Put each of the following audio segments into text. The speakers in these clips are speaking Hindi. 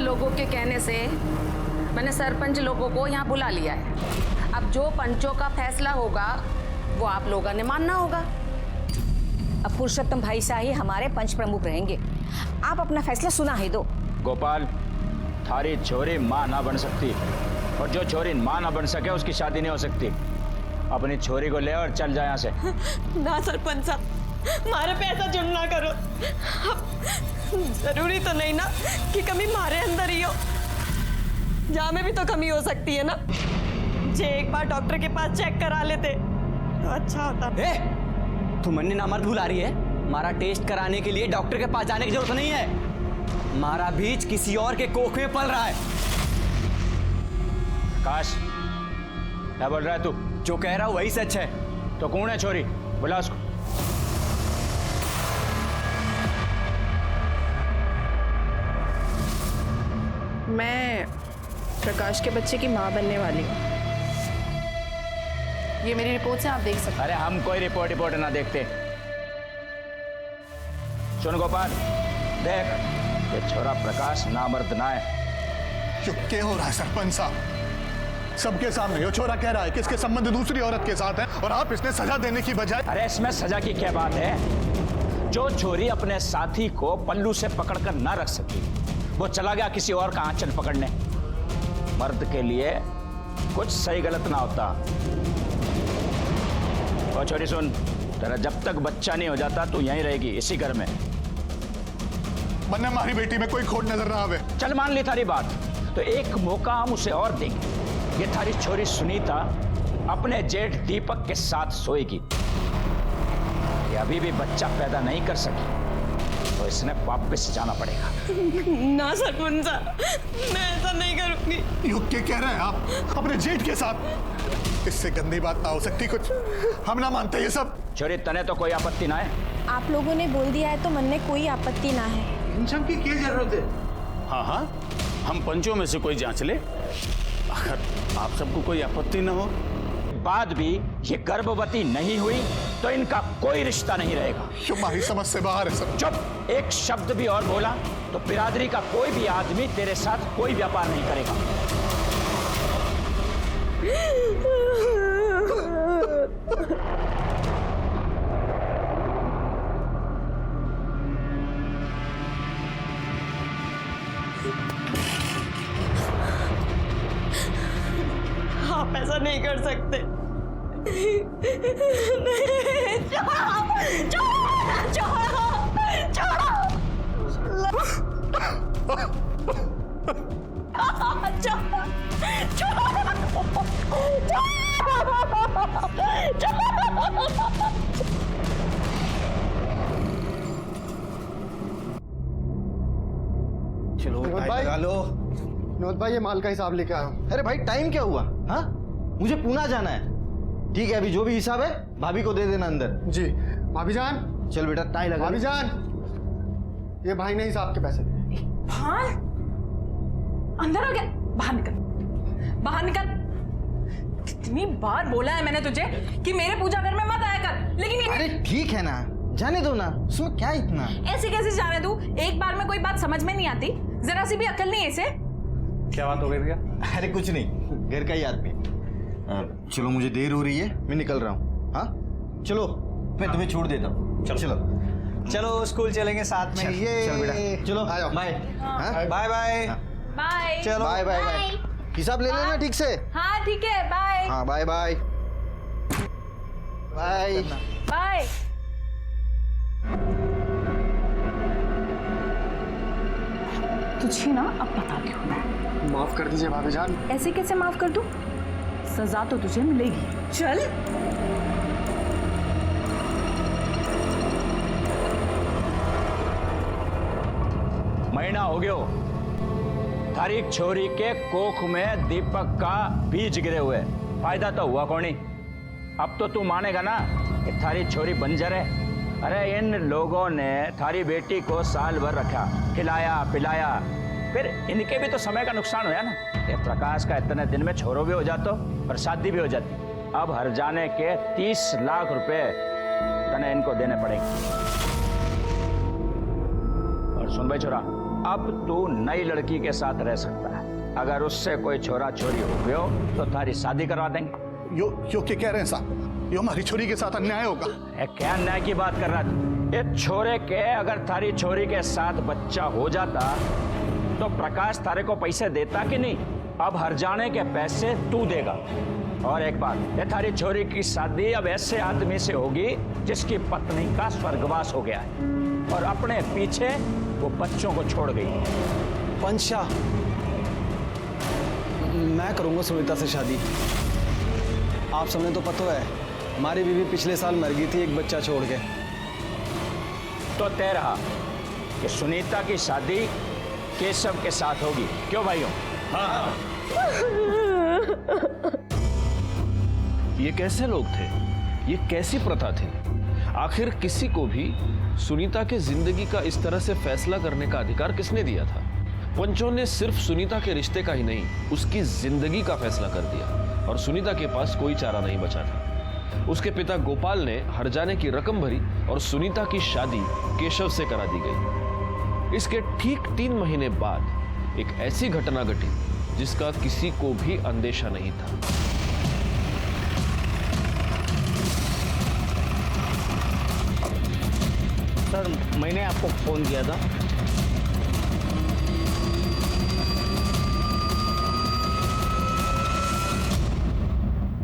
लोगों के कहने से मैंने सरपंच लोगों को यहाँ बुला लिया है। अब जो पंचों का फैसला होगा वो आप लोगों ने मानना होगा। अब पुरुषोत्तम भाई शाही हमारे पंच प्रमुख रहेंगे, आप अपना फैसला सुना ही दो। गोपाल, थारी छोरी माँ ना बन सकती, और जो छोरी माँ ना बन सके उसकी शादी नहीं हो सकती। अपनी छोरी को ले और चल जाए यहाँ से। ना सरपंच साहब, हमारे पे ऐसा जुल्म ना करो। जरूरी तो नहीं ना कि कमी हमारे अंदर ही हो, जहाँ में भी तो कमी हो सकती है ना। जे एक बार डॉक्टर के पास चेक करा लेते तो अच्छा होता। तू मन्नी नामर्द भुला रही है। हमारा टेस्ट कराने के लिए डॉक्टर के पास जाने की जरूरत नहीं है। हमारा बीज किसी और के कोख में पल रहा है। काश, क्या बोल रहा है तू? जो कह रहा हूं वही सच है। तो कौन है छोरी? बुला उसको। मैं प्रकाश के बच्चे की माँ बनने वाली हूँ। ये मेरी रिपोर्ट से आप देख सकते हैं। अरे हम कोई रिपोर्ट ना देखते। सुन गोपाल, देख, ये छोरा प्रकाश नामर्द ना है। क्यों क्या हो रहा है सरपंच साहब? सबके सामने ये छोरा कह रहा है कि इसके संबंध दूसरी औरत के साथ है, और आप इसने सजा देने की बजाय। अरे इसमें सजा की क्या बात है? जो छोरी अपने साथी को पल्लू से पकड़कर ना रख सकी, वो चला गया किसी और का आंचल पकड़ने। मर्द के लिए कुछ सही गलत ना होता। और छोरी सुन, तेरा जब तक बच्चा नहीं हो जाता तू यहीं रहेगी, इसी घर में। मन्ने हमारी बेटी में कोई खोट नजर ना आवे। चल मान ली थारी बात, तो एक मौका हम उसे और देंगे। ये थारी छोरी सुनीता अपने जेठ दीपक के साथ सोएगी। ये अभी भी बच्चा पैदा नहीं कर सकी, तो इसने वापस जाना पड़ेगा। ना सरपंच साहब, मैं ऐसा नहीं करूंगी। युग के कह रहे हैं आप अपने जेठ के साथ? इससे गंदी बात ना हो सकती कुछ। हम ना मानते ये सब। छोरी, तने तो कोई आपत्ति ना है? आप लोगों ने बोल दिया है तो मन में कोई आपत्ति ना है। इन सब की क्या जरूरत है? हाँ हाँ, हम पंचों में से कोई जांच ले, अगर आप सबको कोई आपत्ति ना हो। बाद भी ये गर्भवती नहीं हुई तो इनका कोई रिश्ता नहीं रहेगा। हमारी समझ से बाहर है सब। चुप! एक शब्द भी और बोला तो बिरादरी का कोई भी आदमी तेरे साथ कोई व्यापार नहीं करेगा। आप ऐसा नहीं कर सकते। चलो भाई लगा लो। विनोद भाई, ये माल का हिसाब लेके आया हूँ। अरे भाई टाइम क्या हुआ? हाँ, मुझे पूना जाना है। ठीक है, अभी जो भी हिसाब है भाभी को दे देना अंदर। जी भाभी जान। चल बेटा, टाई लगा। भाभी जान, ये भाई ने हिसाब के पैसे दिए। हाँ, अंदर आ गया। बाहर निकल, बाहर निकल। कितनी बार बोला है मैंने तुझे कि मेरे पूजा घर में मत आया कर, लेकिन ये... अरे ठीक है ना, जाने दो ना, उसमें क्या इतना। ऐसे कैसे जाने दूं? एक बार में कोई बात समझ में नहीं आती? जरा सी भी अकल नहीं है इसे। क्या बात हो गई भैया? अरे कुछ नहीं, घर का ही आदमी। चलो, मुझे देर हो रही है, मैं निकल रहा हूँ। हाँ चलो, मैं तुम्हें छोड़ देता हूँ। चलो चलो चलो स्कूल चलेंगे साथ में। ये चल बेटा, चलो आ जाओ। Bye bye bye bye. चलो बाय बाय बाय। हिसाब ले लेना ठीक से। हाँ ठीक है, बाय। हाँ बाय बाय बाय बाय। तुझे ना अब पता क्या होता है। माफ कर दीजिए भाभी जान। ऐसे कैसे माफ कर दूं? सजा तो तुझे मिलेगी। चल। महीना हो गयो थारी छोरी के कोख में दीपक का बीज गिरे हुए। फायदा तो हुआ कौन ही? अब तो तू मानेगा ना कि थारी छोरी बंजर है। अरे इन लोगों ने थारी बेटी को साल भर रखा, खिलाया पिलाया, फिर इनके भी तो समय का नुकसान हुआ ना। ये प्रकाश का इतने दिन में छोरो भी हो जाता और शादी भी हो जाती। अब हर जाने के 30 लाख रुपए तने इनको देने पड़ेंगे। और सुन भाई छोरा, अब तू नई लड़की के साथ रह सकता है। अगर उससे कोई छोरा छोरी हो गयो तो तारी शादी करवा देंगे। यो क्या कह रहे हैं साहब? यो हमारी छोरी के साथ अन्याय होगा। क्या अन्याय की बात कर रहा था? ये छोरे के अगर थारी छोरी के साथ बच्चा हो जाता तो प्रकाश तारे को पैसे देता कि नहीं? अब हर जाने के पैसे तू देगा। और एक बात, ये थारी छोरी की शादी अब ऐसे आदमी से होगी जिसकी पत्नी का स्वर्गवास हो गया है और अपने पीछे वो बच्चों को छोड़ गई। पंचा, मैं करूंगा सुनीता से शादी। आप सबने तो पता है हमारी बीवी पिछले साल मर गई थी एक बच्चा छोड़ के। तो तय रहा कि सुनीता की शादी केशव के साथ होगी। क्यों भाइयों? हाँ। ये कैसे लोग थे? ये कैसी प्रथा थी? आखिर किसी को भी सुनीता के जिंदगी का इस तरह से फैसला करने का अधिकार किसने दिया था? पंचों ने सिर्फ सुनीता के रिश्ते का ही नहीं, उसकी जिंदगी का फैसला कर दिया और सुनीता के पास कोई चारा नहीं बचा था। उसके पिता गोपाल ने हरजाने की रकम भरी और सुनीता की शादी केशव से करा दी गई। इसके ठीक 3 महीने बाद एक ऐसी घटना घटी जिसका किसी को भी अंदेशा नहीं था। सर, मैंने आपको फोन किया था।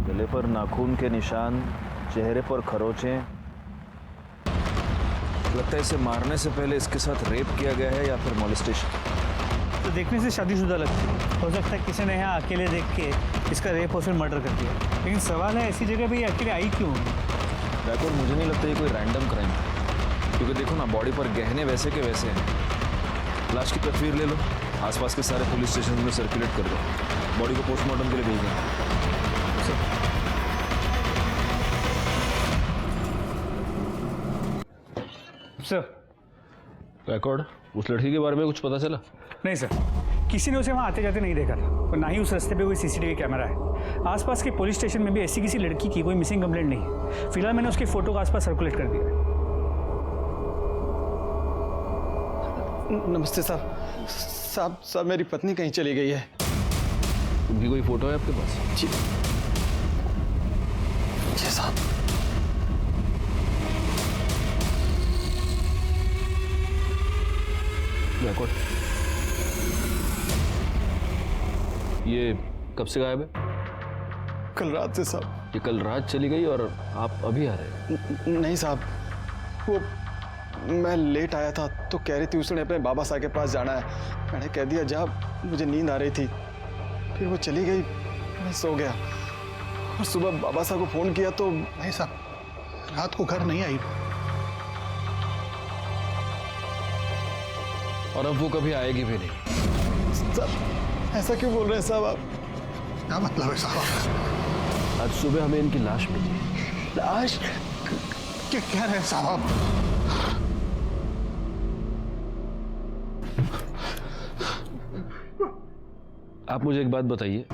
गले पर नाखून के निशान, चेहरे पर खरोंचें। लगता है इसे मारने से पहले इसके साथ रेप किया गया है या फिर मॉलेस्टेशन। तो देखने से शादीशुदा लगती है। हो सकता है किसी ने यहाँ अकेले देख के इसका रेप और फिर मर्डर कर दिया। लेकिन सवाल है ऐसी जगह पे ये अकेले आई क्यों? बैकवर्ड मुझे नहीं लगता ये कोई रैंडम क्राइम है, क्योंकि देखो ना बॉडी पर गहने वैसे के वैसे हैं। लाश की तस्वीर ले लो, आसपास के सारे पुलिस स्टेशन में सर्कुलेट कर दो, बॉडी को पोस्टमार्टम के लिए भेज दें। सर, बैकवर्ड, उस लड़की के बारे में कुछ पता चला? नहीं सर, किसी ने उसे वहाँ आते जाते नहीं देखा था और ना ही उस रास्ते पे कोई सीसीटीवी कैमरा है। आसपास के पुलिस स्टेशन में भी ऐसी किसी लड़की की कोई मिसिंग कंप्लेंट नहीं है। फिलहाल मैंने उसकी फोटो का आसपास सर्कुलेट कर दिया है। नमस्ते साहब, साहब मेरी पत्नी कहीं चली गई है। उनकी कोई फोटो है आपके पास? जी साहब। बैकवर्ड, ये कब से गायब है? कल रात से साहब। ये कल रात चली गई और आप अभी आ रहे हैं? नहीं साहब, वो मैं लेट आया था तो कह रही थी उसने अपने बाबा साहब के पास जाना है। मैंने कह दिया जा, मुझे नींद आ रही थी। फिर वो चली गई, मैं सो गया और सुबह बाबा साहब को फोन किया तो नहीं साहब, रात को घर नहीं आई। और अब वो कभी आएगी भी नहीं। साहब, ऐसा क्यों बोल रहे हैं साहब आप? क्या मतलब है साहब? आज सुबह हमें इनकी लाश मिली। लाश? क्या कह रहे हैं साहब? आप मुझे एक बात बताइए,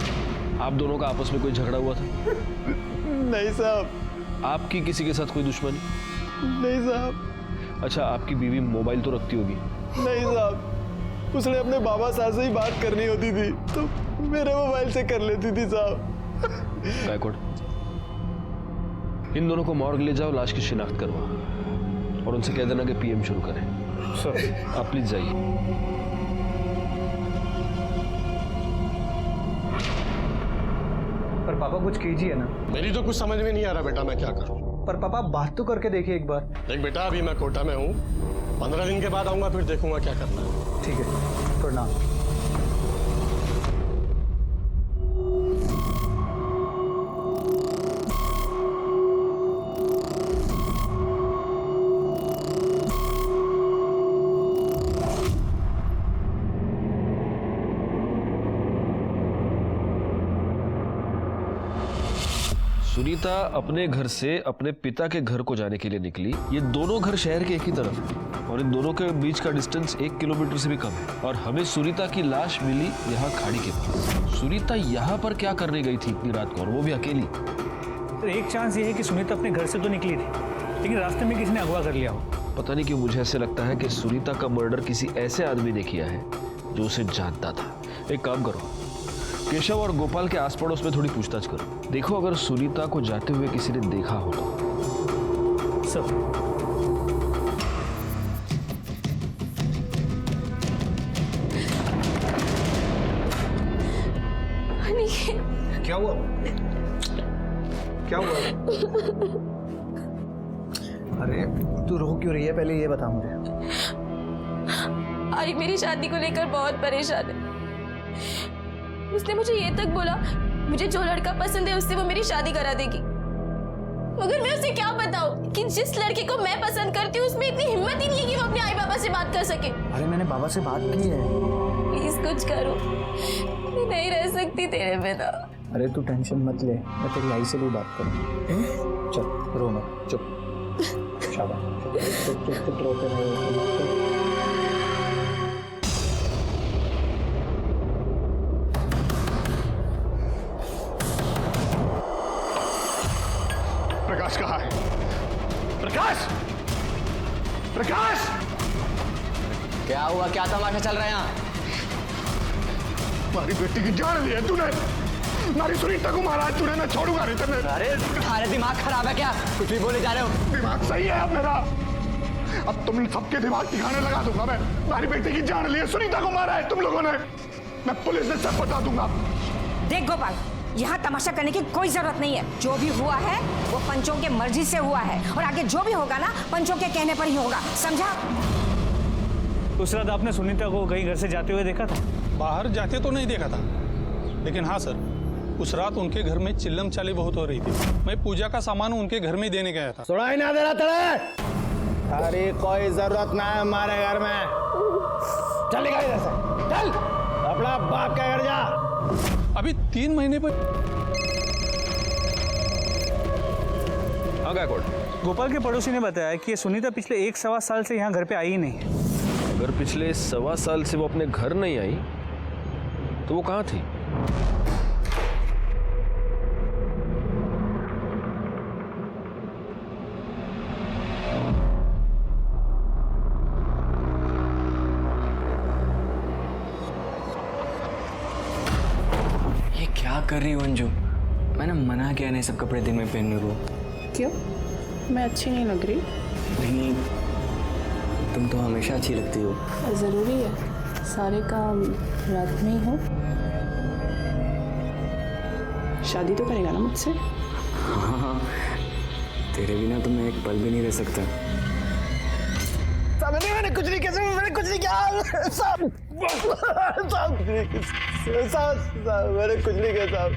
आप दोनों का आपस में कोई झगड़ा हुआ था? नहीं साहब। आपकी किसी के साथ कोई दुश्मनी? नहीं साहब। अच्छा, आपकी बीवी मोबाइल तो रखती होगी? नहीं साहब, उसने अपने बाबा साहब से ही बात करनी होती थी तो मेरे मोबाइल से कर लेती थी साहब। बैकवर्ड, इन दोनों को मॉर्ग ले जाओ, लाश की शिनाख्त करवाओ और उनसे कह देना कि पीएम शुरू करें। सर, आप प्लीज जाइए। पर पापा कुछ कीजिए ना। मेरी तो कुछ समझ में नहीं आ रहा बेटा, मैं क्या करूं। पर पापा बात तो करके देखिए एक बार। देख बेटा, अभी मैं कोटा में हूँ, 15 दिन के बाद आऊंगा, फिर देखूंगा क्या करना है। ठीक है, प्रणाम। सुनीता अपने घर से अपने पिता के घर को जाने के लिए निकली। ये दोनों घर शहर के एक ही तरफ है और इन दोनों के बीच का डिस्टेंस 1 किलोमीटर से भी कम है और हमें सुनीता की लाश मिली यहाँ खाड़ी के पास। सुनीता यहाँ पर क्या करने गई थी इतनी रात को, और वो भी अकेली? तो एक चांस ये है कि सुनीता अपने घर से तो निकली थी लेकिन रास्ते में किसी ने अगवा कर लिया हो। पता नहीं क्यों मुझे ऐसे लगता है कि सुनीता का मर्डर किसी ऐसे आदमी ने किया है जो उसे जानता था। एक काम करो, केशव और गोपाल के आस पड़ोस में थोड़ी पूछताछ करो, देखो अगर सुनीता को जाते हुए किसी ने देखा हो तो। सर क्या हुआ? क्या हुआ? अरे तू रो क्यों रही है, पहले ये बता मुझे। आई मेरी शादी को लेकर बहुत परेशान है। उसने मुझे ये तक बोला मुझे जो लड़का पसंद है उससे वो मेरी शादी करा देगी, मगर मैं उसे क्या बताऊं कि जिस लड़के को मैं पसंद करती हूँ उसमें इतनी हिम्मत ही नहीं है कि वो अपने आई बाबा से बात कर सके। अरे मैंने बाबा से बात की है। प्लीज कुछ करो, मैं नहीं रह सकती तेरे बिना। अरे तू टेंशन मत ले, मैं तेरी आई से भी बात करूँ। चल रो मत, चुप। शाबाश, चुप चुप चुप, रोते रहो। प्रकाश कहाँ है? प्रकाश! प्रकाश! क्या हुआ, क्या तमाशा चल रहा है यहाँ? हमारी बेटी की जान ली है तूने, हमारी सुनीता को मारा है तूने, मैं छोड़ूंगा नहीं तेरे। अरे तुम्हारे दिमाग खराब है क्या? कुछ भी बोले जा रहे हो। दिमाग सही है अब मेरा, अब तुम सबके दिमाग ठिकाने लगा दूंगा मैं। हमारी बेटी की जान ली है, सुनीता को मारा है तुम लोगों ने, मैं पुलिस से सब बता दूंगा। देख गोपाल, यहाँ तमाशा करने की कोई जरूरत नहीं है। जो भी हुआ है वो पंचों के मर्जी से हुआ है, और आगे जो भी होगा ना पंचों के कहने पर ही होगा, समझा? उस रात आपने सुनीता को कहीं घर से जाते हुए देखा था? बाहर जाते तो नहीं देखा था, लेकिन हाँ सर, उस रात उनके घर में चिल्लम चाली बहुत हो रही थी। मैं पूजा का सामान उनके घर में देने गया था। सुनाई ना दे रहा तेरे? अरे कोई जरूरत ना है हमारे घर में। चल निकल इधर से, चल अपना बाप के घर जा। अभी 3 महीने पर गोपाल के पड़ोसी ने बताया कि ये सुनीता पिछले 1-1.25 साल से यहाँ घर पे आई ही नहीं है। अगर पिछले 1.25 साल से वो अपने घर नहीं आई तो वो कहाँ थी? ये क्या कर रही हो अंजू? मैंने मना किया नहीं सब कपड़े दिन में पहनने को। क्यों? मैं अच्छी नहीं लग रही? नहीं, तुम तो हमेशा अच्छी लगती हो। ज़रूरी है सारे काम रात में ही हो? शादी तो करेगा ना मुझसे? हाँ, तेरे बिना तो मैं एक पल भी नहीं रह सकता। मैंने कुछ नहीं किया, मैंने कुछ नहीं किया साहब, मैंने कुछ नहीं किया साहब।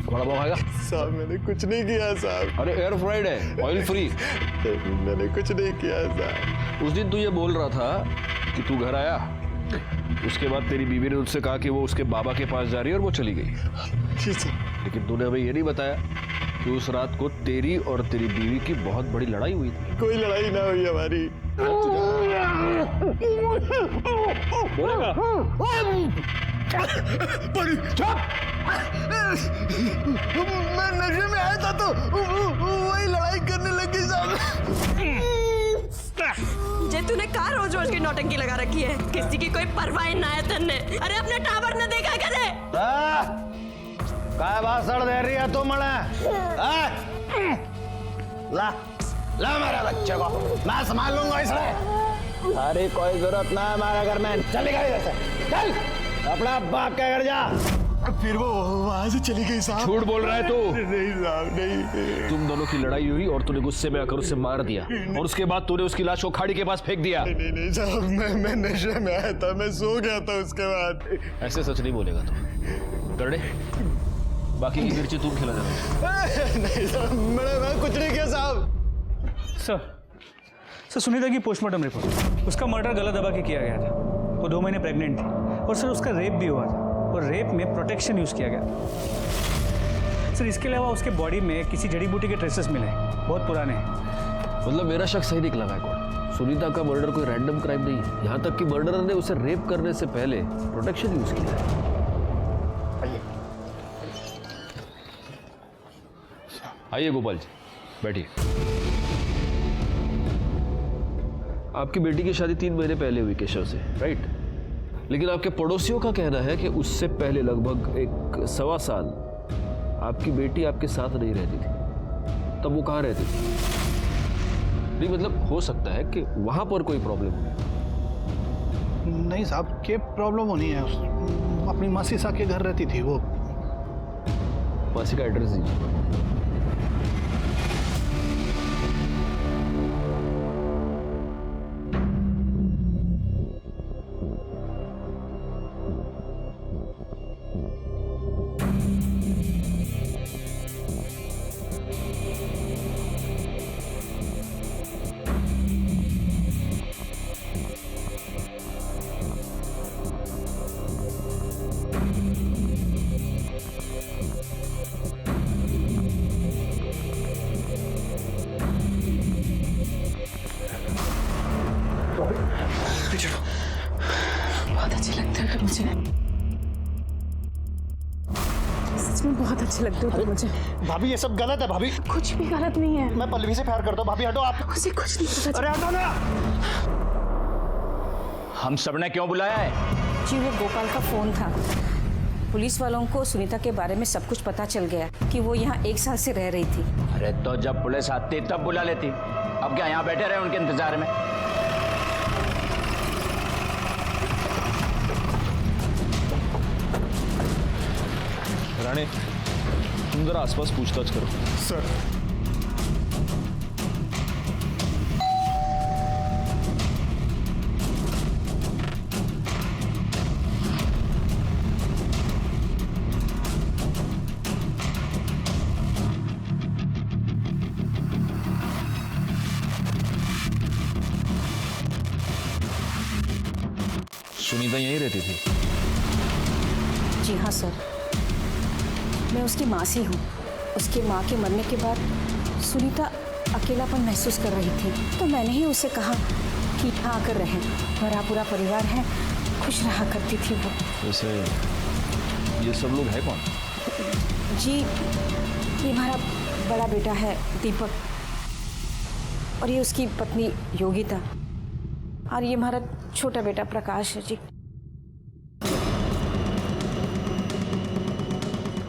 बड़ा खाएगा साहब मैंने कुछ नहीं किया साहब। अरे एयर फ्राइड है, ऑयल फ्री। मैंने कुछ नहीं किया साहब। उस दिन तू ये बोल रहा था कि तू घर आया, उसके बाद तेरी बीवी ने उससे कहा कि वो उसके बाबा के पास जा रही है और वो चली गई। लेकिन तूने हमें ये नहीं बताया कि उस रात को तेरी और तेरी बीवी की बहुत बड़ी लड़ाई हुई थी। कोई लड़ाई ना हुई हमारी। बोलेगा? मैं नशे में आया था तो वही लड़ाई करने लगी साहब। जे तूने कहा रोज रोज की नौटंकी लगा रखी है, किसी की कोई परवाह ना है तन्ने। अरे अपने टावर न देखा करे। काय भाषण दे रही है तू मने? ला ला मेरे बच्चे को, मैं संभाल लूंगा इसे। अरे कोई जरूरत ना है हमारे घर में, चल निकल इधर से, चल अपना बाप के घर जा। फिर वो वहां से चली गई साहब। झूठ बोल रहा है तू? नहीं साहब नहीं। तुम दोनों की लड़ाई हुई और तूने गुस्से में आकर उसे मार दिया और उसके बाद तूने उसकी लाश को खाड़ी के पास फेंक दिया। नहीं नहीं साहब, मैं नशे में आया था, मैं सो गया था उसके बाद। ऐसे सच नहीं बोलेगा तू। गरडे, बाकी की मिर्ची तुम खिला देना। नहीं साहब, मैं कुछ नहीं किया साहब। सर सुनीता की पोस्टमार्टम रिपोर्ट, उसका मर्डर गला दबा के किया गया था। वो 2 महीने प्रेग्नेंट थी और सर उसका रेप भी हुआ था और रेप में प्रोटेक्शन यूज़ किया गया। सर इसके अलावा उसके बॉडी में किसी जड़ी बूटी के ट्रेसेस मिले, बहुत पुराने हैं। मतलब मेरा शक सही निकला है। सुनीता का मर्डर कोई रैंडम क्राइम नहीं है, यहाँ तक कि मर्डरर ने उसे रेप करने से पहले प्रोटेक्शन यूज किया है। आइए गोपाल जी, बैठिए। आपकी बेटी की शादी 3 महीने पहले हुई केशव से, राइट? लेकिन आपके पड़ोसियों का कहना है कि उससे पहले लगभग 1.25 साल आपकी बेटी आपके साथ नहीं रहती थी। तब वो कहाँ रहती थी? नहीं मतलब हो सकता है कि वहां पर कोई प्रॉब्लम हो। नहीं साहब, के प्रॉब्लम होनी है, अपनी मासी साहब के घर रहती थी वो। मासी का एड्रेस दीजिए। बहुत अच्छे लगते हो मुझे, सच में बहुत अच्छे लगते हो मुझे। भाभी ये सब गलत है भाभी। कुछ भी गलत नहीं है। मैं पल्लवी से प्यार करता हूँ भाभी, हटो आप। मुझे कुछ नहीं पता। अरे हटो ना। हम सबने क्यों बुलाया है? जी वो गोपाल का फोन था। पुलिस वालों को सुनीता के बारे में सब कुछ पता चल गया कि वो यहाँ 1 साल से रह रही थी। अरे तो जब पुलिस आती तब बुला लेती, अब क्या यहाँ बैठे रहे उनके इंतजार में? राणे, तुम जरा आसपास पूछताछ करो। सर। सुनीता यहीं रहती थी? जी हाँ सर, मैं उसकी मासी हूँ। उसके माँ के मरने के बाद सुनीता अकेलापन महसूस कर रही थी, तो मैंने ही उसे कहा कि यहाँ आकर रहे। मेरा पूरा परिवार है, खुश रहा करती थी वो। वैसे ये सब लोग है कौन? जी ये हमारा बड़ा बेटा है दीपक, और ये उसकी पत्नी योगिता, और ये हमारा छोटा बेटा प्रकाश है जी।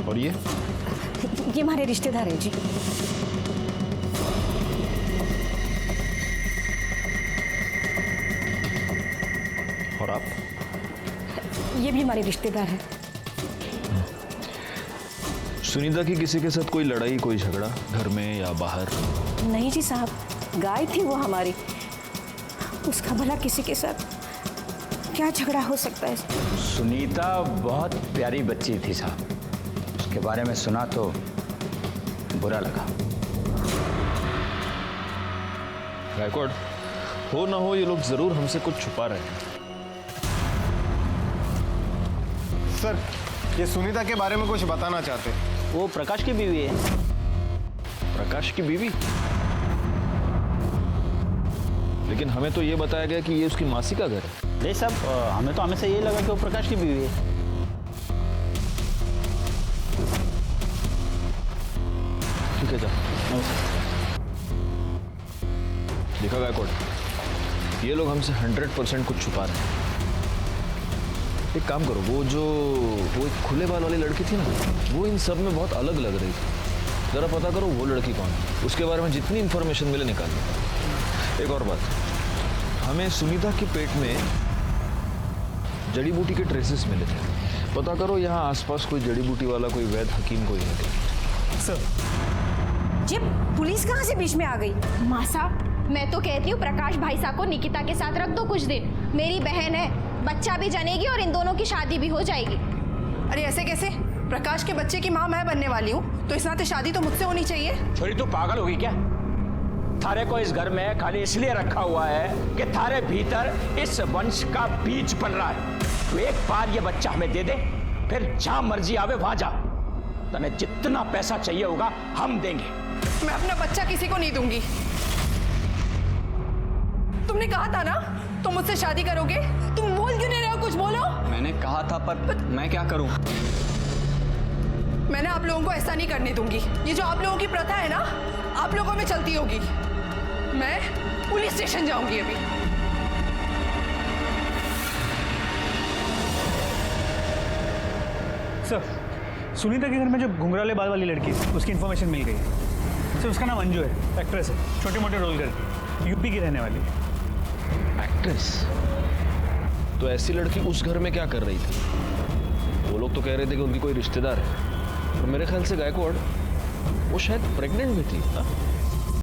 और ये हमारे रिश्तेदार है जी। और आप? ये भी हमारे रिश्तेदार हैं। सुनीता की किसी के साथ कोई लड़ाई, कोई झगड़ा घर में या बाहर? नहीं जी साहब, गाय थी वो हमारी, उसका भला किसी के साथ क्या झगड़ा हो सकता है? सुनीता बहुत प्यारी बच्ची थी साहब, उसके बारे में सुना तो बुरा लगा। गायकवाड़, हो ना हो ये लोग जरूर हमसे कुछ छुपा रहे हैं। सर, ये सुनीता के बारे में कुछ बताना चाहते। वो प्रकाश की बीवी है। प्रकाश की बीवी? लेकिन हमें तो ये बताया गया कि ये उसकी मासी का घर है। नहीं साहब, हमें तो हमेशा यही लगा कि वो प्रकाश की बीवी है। ठीक है, जा। देखा गायकवाड़, ये लोग हमसे 100% कुछ छुपा रहे हैं। एक काम करो, वो एक खुले बाल वाली लड़की थी ना, वो इन सब में बहुत अलग लग रही थी। जरा पता करो वो लड़की कौन है, उसके बारे में जितनी इंफॉर्मेशन मिले निकाल लो। एक और बात, हमें सुनीता के पेट में जड़ी बूटी के ट्रेसेस मिले थे। पता करो यहाँ आसपास कोई जड़ी बूटी वाला, कोई वैद्य हकीम कोई है क्या? सर जी, पुलिस कहाँ से बीच में आ गई? माँ साहब, मैं तो कहती हूँ प्रकाश भाई साहब को निकिता के साथ रख दो कुछ दिन। मेरी बहन है, बच्चा भी जनेगी और इन दोनों की शादी भी हो जाएगी। अरे ऐसे कैसे? प्रकाश के बच्चे की माँ मैं बनने वाली हूँ, तो इस नाते शादी तो मुझसे होनी चाहिए। छोरी तू पागल होगी क्या? थारे को इस घर में खाली इसलिए रखा हुआ है कि थारे भीतर इस वंश का बीज पल रहा है। तो एक बार ये बच्चा हमें दे दे, फिर जहां मर्जी आवे वहां जा। तने जितना पैसा चाहिए होगा हम देंगे। मैं अपना बच्चा किसी को नहीं दूंगी। तुमने कहा था ना तुम मुझसे शादी करोगे, तुम बोल क्यों नहीं रहे हो? कुछ बोलो। मैंने कहा था, पर मैं क्या करूं? मैंने आप लोगों को ऐसा नहीं करने दूंगी। ये जो आप लोगों की प्रथा है ना, आप लोगों में चलती होगी। मैं पुलिस स्टेशन जाऊंगी अभी। सर, सुनीता के घर में जो घुंघराले बाल वाली लड़की है उसकी इन्फॉर्मेशन मिल गई है। सर उसका नाम अंजू है, एक्ट्रेस है, छोटे मोटे रोल करती है, यूपी की रहने वाली है। एक्ट्रेस? तो ऐसी लड़की उस घर में क्या कर रही थी? वो लोग तो कह रहे थे कि उनकी कोई रिश्तेदार है, और मेरे ख्याल से गायकवाड़ वो शायद प्रेग्नेंट भी थी। हाँ?